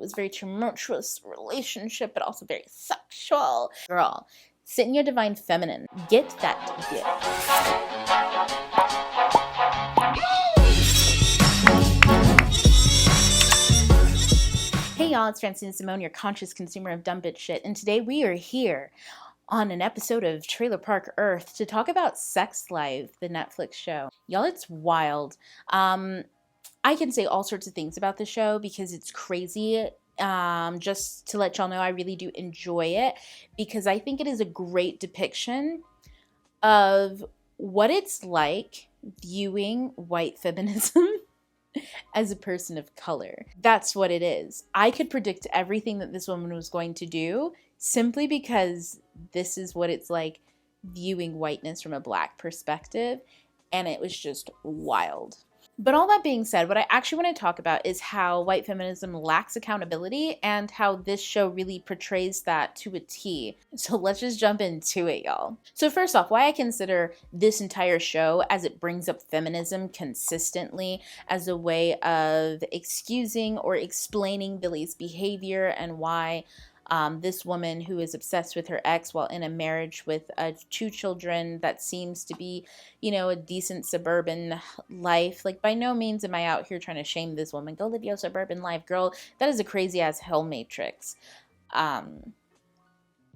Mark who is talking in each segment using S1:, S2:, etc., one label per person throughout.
S1: It was very tumultuous relationship, but also very sexual. Girl, sit in your divine feminine. Get that dick. Hey y'all, it's Francine Simone, your conscious consumer of dumb bitch shit, and today we are here on an episode of Trailer Park Earth to talk about Sexlife, the Netflix show. Y'all, it's wild. I can say all sorts of things about the show because it's crazy. Just to let y'all know, I really do enjoy it because I think it is a great depiction of what it's like viewing white feminism as a person of color. That's what it is. I could predict everything that this woman was going to do simply because this is what it's like viewing whiteness from a Black perspective, and it was just wild. But all that being said, what I actually want to talk about is how white feminism lacks accountability and how this show really portrays that to a T. So let's just jump into it, y'all. So first off, why I consider this entire show, as it brings up feminism consistently as a way of excusing or explaining Billie's behavior and why this woman who is obsessed with her ex while in a marriage with 2 children that seems to be, a decent suburban life. Like, by no means am I out here trying to shame this woman. Go live your suburban life, girl. That is a crazy ass hell matrix.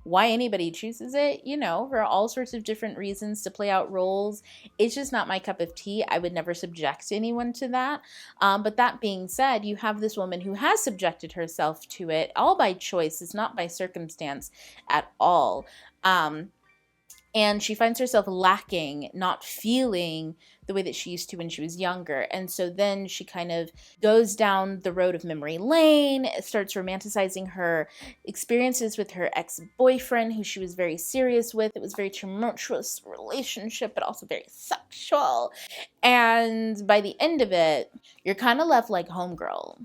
S1: Why anybody chooses it, for all sorts of different reasons to play out roles. It's just not my cup of tea. I would never subject anyone to that. But that being said, you have this woman who has subjected herself to it all by choice. It's not by circumstance at all. And she finds herself lacking, not feeling the way that she used to when she was younger. And so then she kind of goes down the road of memory lane, starts romanticizing her experiences with her ex-boyfriend, who she was very serious with. It was a very tumultuous relationship, but also very sexual. And by the end of it, you're kind of left like, homegirl,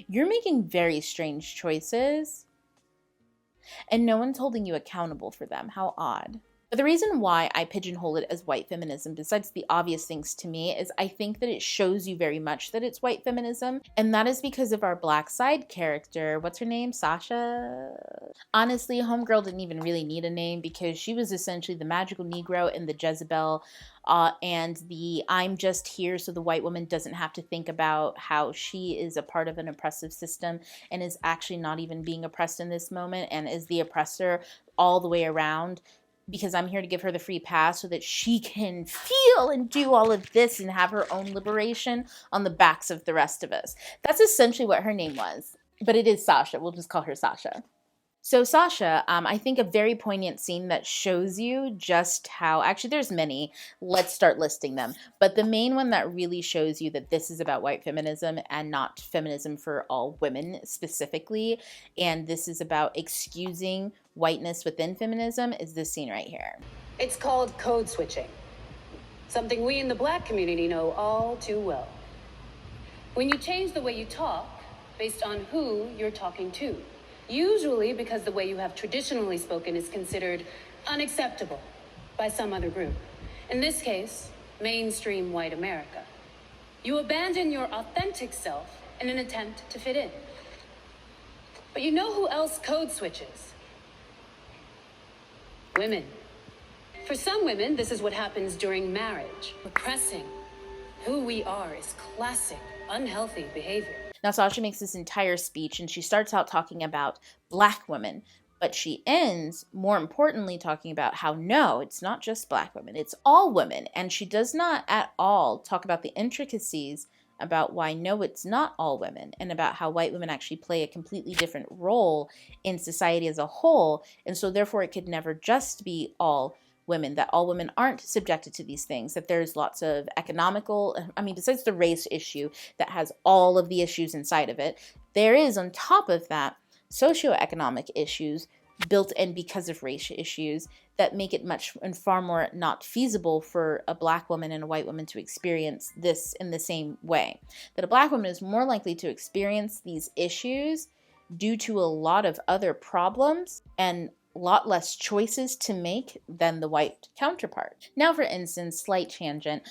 S1: you're making very strange choices, and no one's holding you accountable for them. How odd. But the reason why I pigeonhole it as white feminism, besides the obvious things to me, is I think that it shows you very much that it's white feminism. And that is because of our Black side character. What's her name? Sasha? Honestly, homegirl didn't even really need a name because she was essentially the magical Negro in the Jezebel and the I'm just here so the white woman doesn't have to think about how she is a part of an oppressive system and is actually not even being oppressed in this moment and is the oppressor all the way around, because I'm here to give her the free pass so that she can feel and do all of this and have her own liberation on the backs of the rest of us. That's essentially what her name was. But it is Sasha. We'll just call her Sasha. So Sasha, I think a very poignant scene that shows you just how, actually there's many, let's start listing them. But the main one that really shows you that this is about white feminism and not feminism for all women specifically, and this is about excusing whiteness within feminism, is this scene right here.
S2: It's called code switching, something we in the Black community know all too well. When you change the way you talk based on who you're talking to. Usually because the way you have traditionally spoken is considered unacceptable by some other group. In this case, mainstream white America. You abandon your authentic self in an attempt to fit in. But you know who else code switches? Women. For some women, this is what happens during marriage. Repressing who we are is classic unhealthy behavior.
S1: Now, Sasha makes this entire speech, and she starts out talking about Black women, but she ends, more importantly, talking about how, no, it's not just Black women, it's all women. And she does not at all talk about the intricacies about why, no, it's not all women, and about how white women actually play a completely different role in society as a whole. And so, therefore, it could never just be all women, that all women aren't subjected to these things, that there's lots of economical, besides the race issue that has all of the issues inside of it, there is on top of that socioeconomic issues built in because of race issues that make it much and far more not feasible for a Black woman and a white woman to experience this in the same way. That a Black woman is more likely to experience these issues due to a lot of other problems and lot less choices to make than the white counterpart. Now, for instance, slight tangent,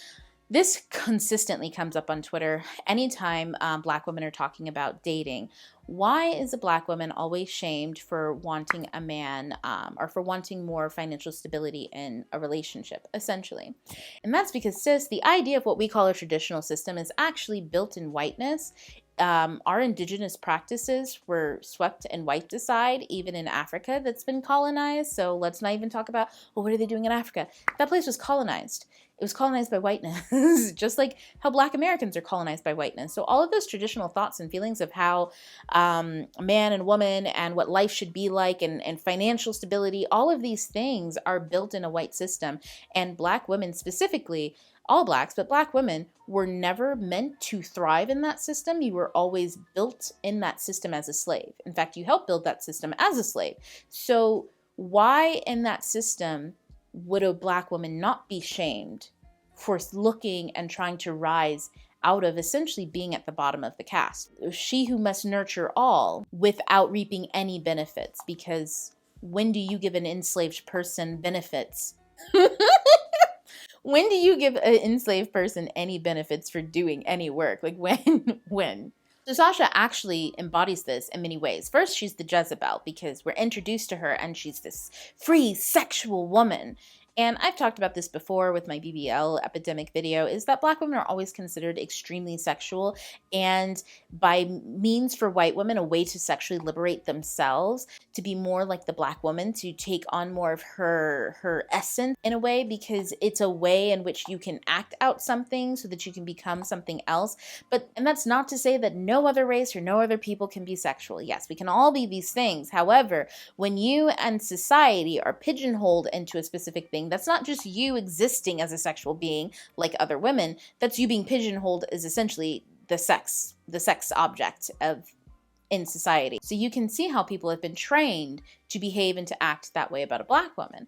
S1: This consistently comes up on Twitter anytime Black women are talking about dating. Why is a Black woman always shamed for wanting a man or for wanting more financial stability in a relationship, essentially? And that's because, sis, the idea of what we call a traditional system is actually built in whiteness. Our indigenous practices were swept and wiped aside, even in Africa that's been colonized. So let's not even talk about, well, what are they doing in Africa? That place was colonized. It was colonized by whiteness, just like how Black Americans are colonized by whiteness. So all of those traditional thoughts and feelings of how man and woman and what life should be like and financial stability, all of these things are built in a white system. And Black women specifically, all Blacks, but Black women were never meant to thrive in that system. You were always built in that system as a slave. In fact, you helped build that system as a slave. So why in that system would a Black woman not be shamed for looking and trying to rise out of essentially being at the bottom of the caste? She who must nurture all without reaping any benefits, because when do you give an enslaved person benefits? When do you give an enslaved person any benefits for doing any work? Like when? So Sasha actually embodies this in many ways. First, she's the Jezebel because we're introduced to her and she's this free sexual woman. And I've talked about this before with my BBL epidemic video, is that Black women are always considered extremely sexual, and by means for white women, a way to sexually liberate themselves, to be more like the Black woman, to take on more of her essence in a way, because it's a way in which you can act out something so that you can become something else. And that's not to say that no other race or no other people can be sexual. Yes, we can all be these things. However, when you and society are pigeonholed into a specific thing, that's not just you existing as a sexual being like other women. That's you being pigeonholed as essentially the sex object in society. So you can see how people have been trained to behave and to act that way about a Black woman.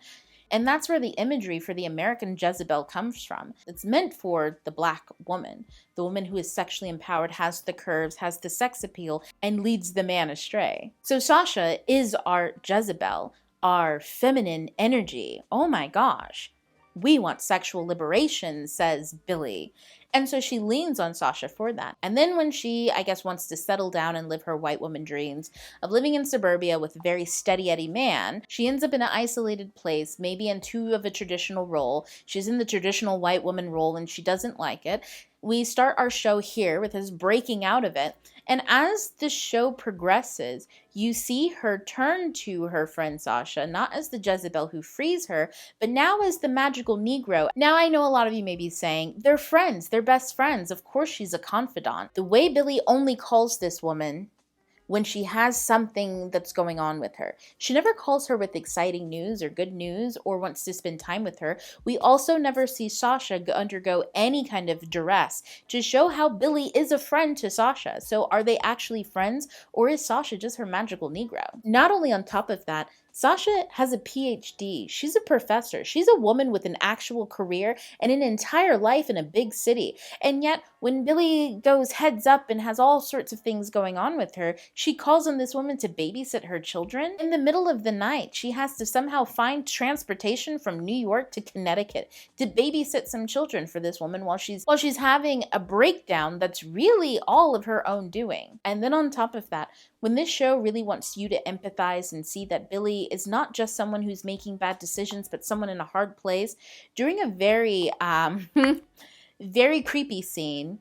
S1: And that's where the imagery for the American Jezebel comes from. It's meant for the Black woman, the woman who is sexually empowered, has the curves, has the sex appeal, and leads the man astray. So Sasha is our Jezebel, our feminine energy. Oh my gosh. We want sexual liberation, says Billie. And so she leans on Sasha for that. And then when she, I guess, wants to settle down and live her white woman dreams of living in suburbia with a very steady Eddie man, she ends up in an isolated place, maybe in too of a traditional role. She's in the traditional white woman role and she doesn't like it. We start our show here with us breaking out of it. And as the show progresses, you see her turn to her friend Sasha, not as the Jezebel who frees her, but now as the magical Negro. Now, I know a lot of you may be saying, they're friends, they're best friends. Of course she's a confidant. The way Billie only calls this woman when she has something that's going on with her. She never calls her with exciting news or good news or wants to spend time with her. We also never see Sasha undergo any kind of duress to show how Billie is a friend to Sasha. So are they actually friends, or is Sasha just her magical Negro? Not only on top of that, Sasha has a PhD. She's a professor. She's a woman with an actual career and an entire life in a big city. And yet, when Billie goes heads up and has all sorts of things going on with her, she calls on this woman to babysit her children. In the middle of the night, she has to somehow find transportation from New York to Connecticut to babysit some children for this woman while she's having a breakdown that's really all of her own doing. And then on top of that, when this show really wants you to empathize and see that Billie is not just someone who's making bad decisions, but someone in a hard place, during a very, very creepy scene,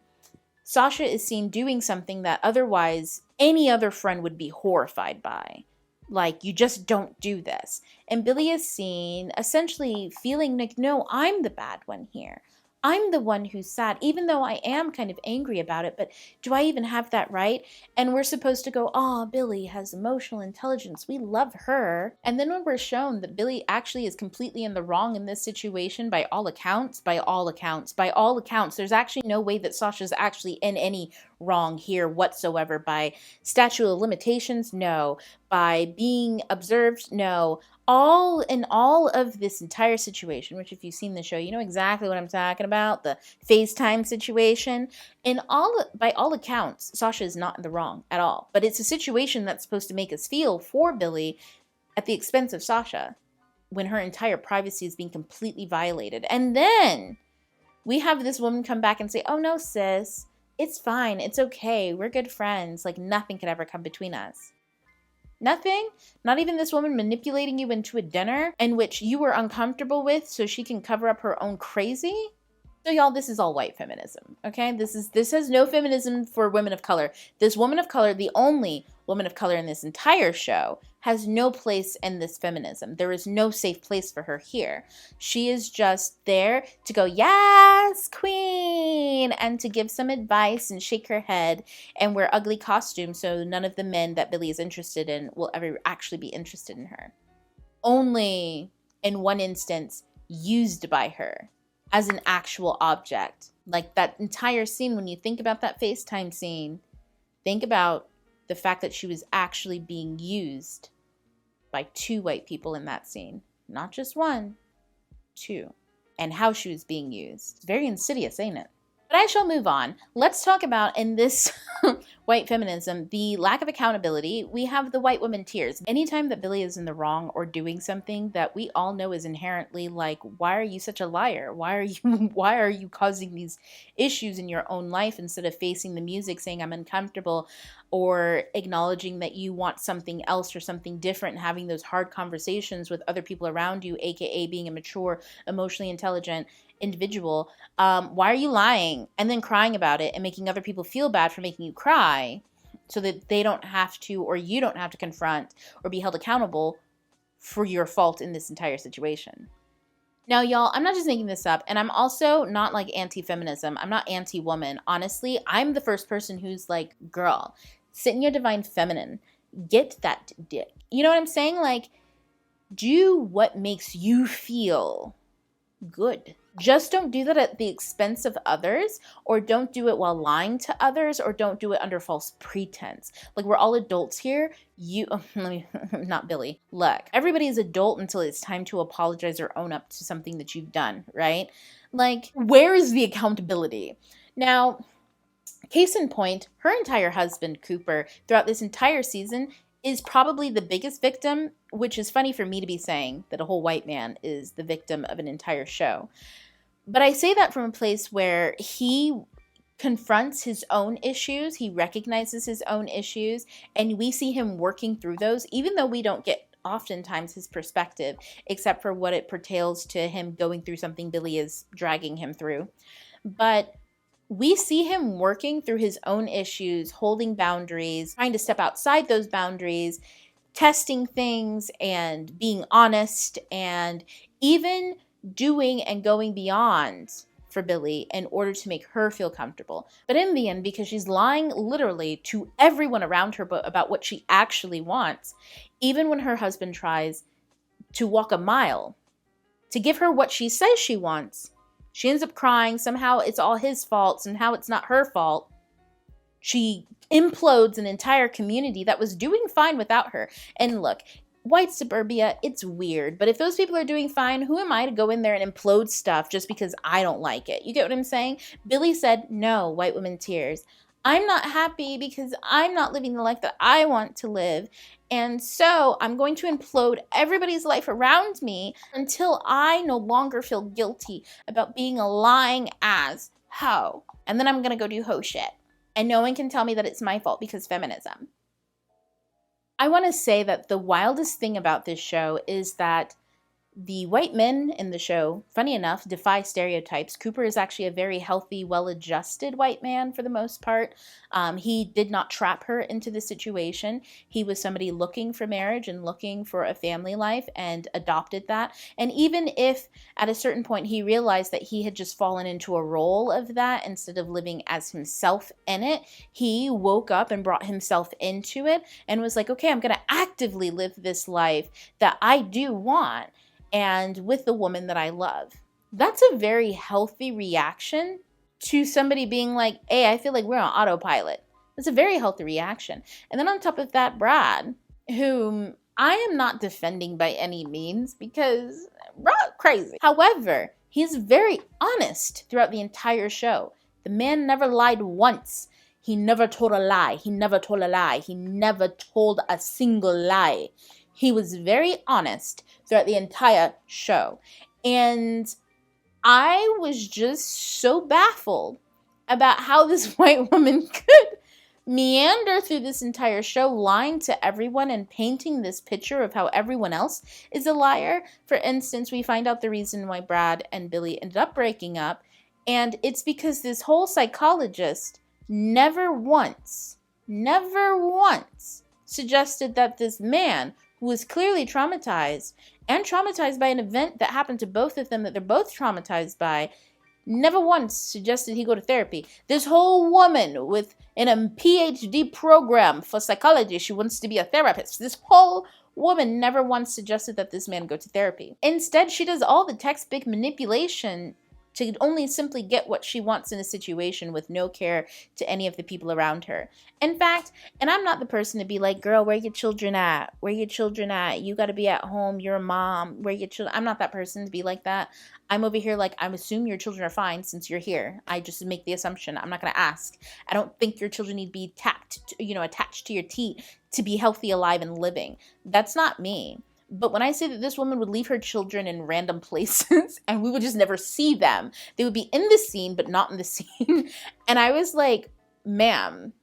S1: Sasha is seen doing something that otherwise any other friend would be horrified by. Like, you just don't do this. And Billie is seen essentially feeling like, no, I'm the bad one here. I'm the one who's sad, even though I am kind of angry about it, but do I even have that right? And we're supposed to go, oh, Billie has emotional intelligence. We love her. And then when we're shown that Billie actually is completely in the wrong in this situation, by all accounts, there's actually no way that Sasha's actually in any wrong here whatsoever. By statute of limitations, no. By being observed, no. All of this entire situation, which if you've seen the show, you know exactly what I'm talking about, the FaceTime situation. By all accounts, Sasha is not in the wrong at all. But it's a situation that's supposed to make us feel for Billie at the expense of Sasha when her entire privacy is being completely violated. And then We have this woman come back and say, oh no, sis, it's fine. It's okay. We're good friends. Like nothing could ever come between us. Nothing? Not even this woman manipulating you into a dinner in which you were uncomfortable with so she can cover up her own crazy? So y'all, this is all white feminism, okay? This has no feminism for women of color. This woman of color, the only woman of color in this entire show, has no place in this feminism. There is no safe place for her here. She is just there to go, yes, queen, and to give some advice and shake her head and wear ugly costumes so none of the men that Billie is interested in will ever actually be interested in her. Only in one instance, used by her as an actual object. Like that entire scene, when you think about that FaceTime scene, think about the fact that she was actually being used by two white people in that scene. Not just one, two. And how she was being used. It's very insidious, ain't it? But I shall move on. Let's talk about, in this white feminism, the lack of accountability. We have the white woman tears. Anytime that Billie is in the wrong or doing something that we all know is inherently like, why are you such a liar? Why are you causing these issues in your own life instead of facing the music saying I'm uncomfortable, or acknowledging that you want something else or something different, and having those hard conversations with other people around you, aka being a mature, emotionally intelligent individual. Why are you lying? And then crying about it and making other people feel bad for making you cry so that they don't have to, or you don't have to confront or be held accountable for your fault in this entire situation. Now, y'all, I'm not just making this up, and I'm also not like anti-feminism. I'm not anti-woman. Honestly, I'm the first person who's like, girl, sit in your divine feminine. Get that dick. You know what I'm saying? Like, do what makes you feel good. Just don't do that at the expense of others, or don't do it while lying to others, or don't do it under false pretense. Like, we're all adults here. Not Billie. Look, everybody's adult until it's time to apologize or own up to something that you've done, right? Like, where is the accountability? Now, case in point, her entire husband, Cooper, throughout this entire season, is probably the biggest victim, which is funny for me to be saying that a whole white man is the victim of an entire show. But I say that from a place where he confronts his own issues, he recognizes his own issues, and we see him working through those, even though we don't get oftentimes his perspective, except for what it pertains to him going through something Billie is dragging him through. But we see him working through his own issues, holding boundaries, trying to step outside those boundaries, testing things and being honest, and even doing and going beyond for Billie in order to make her feel comfortable. But in the end, because she's lying literally to everyone around her about what she actually wants, even when her husband tries to walk a mile to give her what she says she wants, she ends up crying. Somehow it's all his fault. Somehow it's not her fault. She implodes an entire community that was doing fine without her. And look, white suburbia, it's weird. But if those people are doing fine, who am I to go in there and implode stuff just because I don't like it? You get what I'm saying? Billie said, no, white women tears. I'm not happy because I'm not living the life that I want to live. And so I'm going to implode everybody's life around me until I no longer feel guilty about being a lying ass hoe. And then I'm going to go do hoe shit. And no one can tell me that it's my fault because feminism. I want to say that the wildest thing about this show is that the white men in the show, funny enough, defy stereotypes. Cooper is actually a very healthy, well-adjusted white man for the most part. He did not trap her into the situation. He was somebody looking for marriage and looking for a family life and adopted that. And even if at a certain point he realized that he had just fallen into a role of that instead of living as himself in it, he woke up and brought himself into it and was like, okay, I'm going to actively live this life that I do want, and with the woman that I love. That's a very healthy reaction to somebody being like, hey, I feel like we're on autopilot. That's a very healthy reaction. And then on top of that, Brad, whom I am not defending by any means because Brad crazy. However, he's very honest throughout the entire show. The man never lied once. He never told a lie. He never told a lie. He never told a single lie. He was very honest throughout the entire show. And I was just so baffled about how this white woman could meander through this entire show, lying to everyone and painting this picture of how everyone else is a liar. For instance, we find out the reason why Brad and Billie ended up breaking up, and it's because this whole psychologist never once suggested that this man, who was clearly traumatized, and traumatized by an event that happened to both of them that they're both traumatized by, never once suggested he go to therapy. This whole woman with a PhD program for psychology, she wants to be a therapist. This whole woman never once suggested that this man go to therapy. Instead, she does all the textbook manipulation to only simply get what she wants in a situation with no care to any of the people around her. In fact, and I'm not the person to be like, girl, where your children at? Where your children at? You got to be at home. You're a mom. Where your children? I'm not that person to be like that. I'm over here like, I assume your children are fine since you're here. I just make the assumption. I'm not going to ask. I don't think your children need to be attached to your teat to be healthy, alive, and living. That's not me. But when I say that this woman would leave her children in random places and we would just never see them, they would be in the scene, but not in the scene. And I was like, ma'am,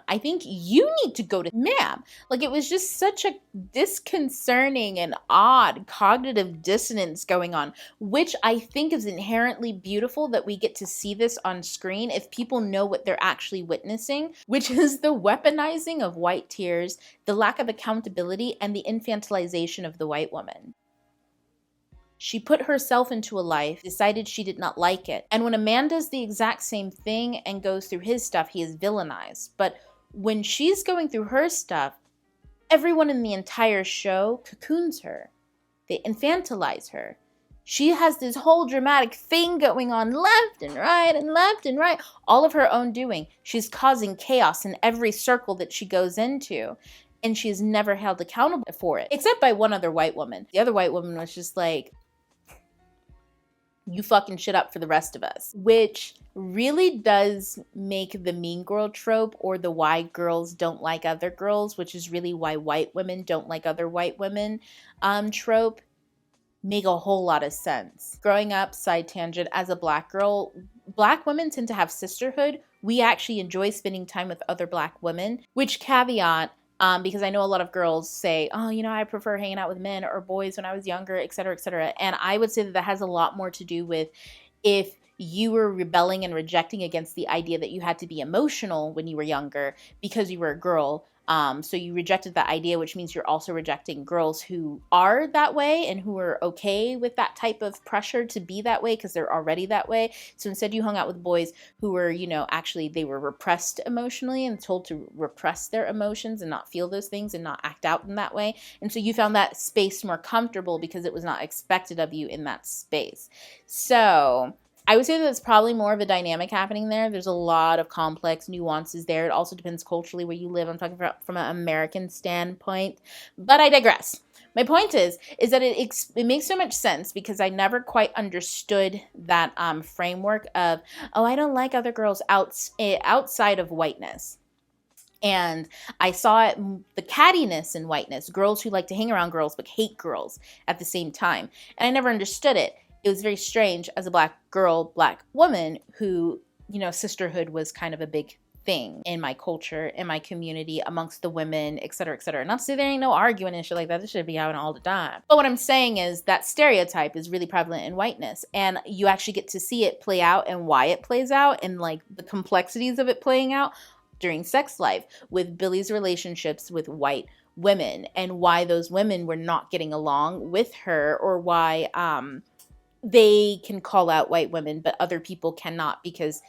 S1: I think you need to go to ma'am. Like, it was just such a disconcerting and odd cognitive dissonance going on, which I think is inherently beautiful that we get to see this on screen if people know what they're actually witnessing, which is the weaponizing of white tears, the lack of accountability, and the infantilization of the white woman. She put herself into a life, decided she did not like it. And when a man does the exact same thing and goes through his stuff, he is villainized. But when she's going through her stuff, everyone in the entire show cocoons her. They infantilize her. She has this whole dramatic thing going on left and right, all of her own doing. She's causing chaos in every circle that she goes into. And she is never held accountable for it, except by one other white woman. The other white woman was just like, you fucking shit up for the rest of us, which really does make the mean girl trope, or the why girls don't like other girls, which is really why white women don't like other white women trope, make a whole lot of sense. Growing up, side tangent, as a black girl, black women tend to have sisterhood. We actually enjoy spending time with other black women, which caveat, because I know a lot of girls say, oh, I prefer hanging out with men or boys when I was younger, et cetera, et cetera. And I would say that has a lot more to do with if you were rebelling and rejecting against the idea that you had to be emotional when you were younger because you were a girl. So you rejected that idea, which means you're also rejecting girls who are that way and who are okay with that type of pressure to be that way because they're already that way. So instead you hung out with boys who were, actually they were repressed emotionally and told to repress their emotions and not feel those things and not act out in that way. And so you found that space more comfortable because it was not expected of you in that space. So I would say that it's probably more of a dynamic happening there. There's a lot of complex nuances there. It also depends culturally where you live. I'm talking from an American standpoint, but I digress. My point is that it makes so much sense because I never quite understood that framework of, oh, I don't like other girls outside of whiteness. And I saw it, the cattiness in whiteness, girls who like to hang around girls but hate girls at the same time. And I never understood it. It was very strange as a black girl, black woman who, sisterhood was kind of a big thing in my culture, in my community, amongst the women, et cetera, et cetera. Not to say there ain't no arguing and shit like that. This should be happening all the time. But what I'm saying is that stereotype is really prevalent in whiteness. And you actually get to see it play out and why it plays out and like the complexities of it playing out during Sex Life with Billie's relationships with white women and why those women were not getting along with her, or why they can call out white women, but other people cannot, because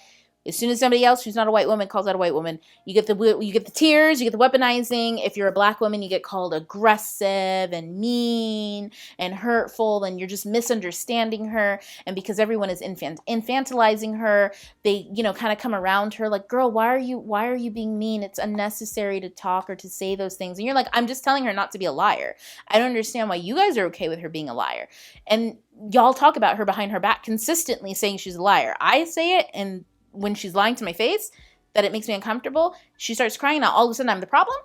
S1: as soon as somebody else who's not a white woman calls out a white woman, you get the tears, you get the weaponizing. If you're a black woman, you get called aggressive and mean and hurtful, and you're just misunderstanding her. And because everyone is infantilizing her, they, kind of come around her like, girl, why are you being mean? It's unnecessary to talk or to say those things. And you're like, I'm just telling her not to be a liar. I don't understand why you guys are okay with her being a liar. And y'all talk about her behind her back, consistently saying she's a liar. I say it, and when she's lying to my face, that it makes me uncomfortable, she starts crying out. All of a sudden, I'm the problem?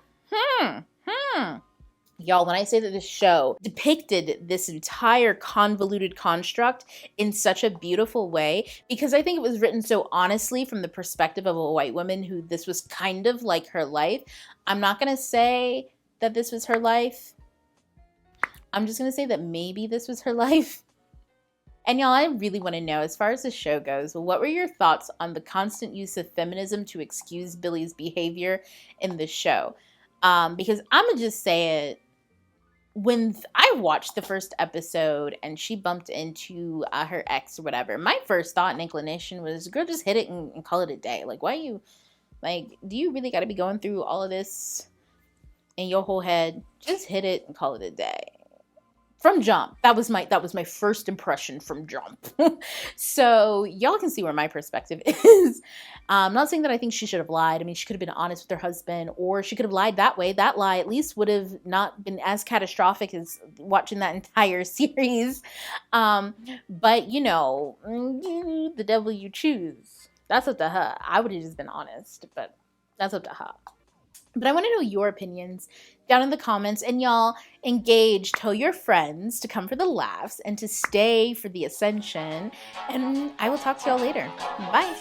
S1: Y'all, when I say that this show depicted this entire convoluted construct in such a beautiful way, because I think it was written so honestly from the perspective of a white woman who this was kind of like her life. I'm not going to say that this was her life. I'm just going to say that maybe this was her life. And y'all, I really want to know, as far as the show goes, what were your thoughts on the constant use of feminism to excuse Billie's behavior in the show? Because I'm going to just say it. When I watched the first episode and she bumped into her ex or whatever, my first thought and inclination was, girl, just hit it and call it a day. Like, why you, like, do you really got to be going through all of this in your whole head? Just hit it and call it a day. From jump, that was my first impression from jump. So y'all can see where my perspective is. I'm not saying that I think she should have lied. I mean, she could have been honest with her husband, or she could have lied that way. That lie at least would have not been as catastrophic as watching that entire series. But you know, the devil you choose. That's up to her. I would have just been honest, but that's up to her. But I want to know your opinions down in the comments. And y'all, engage, tell your friends to come for the laughs and to stay for the ascension. And I will talk to y'all later. Bye.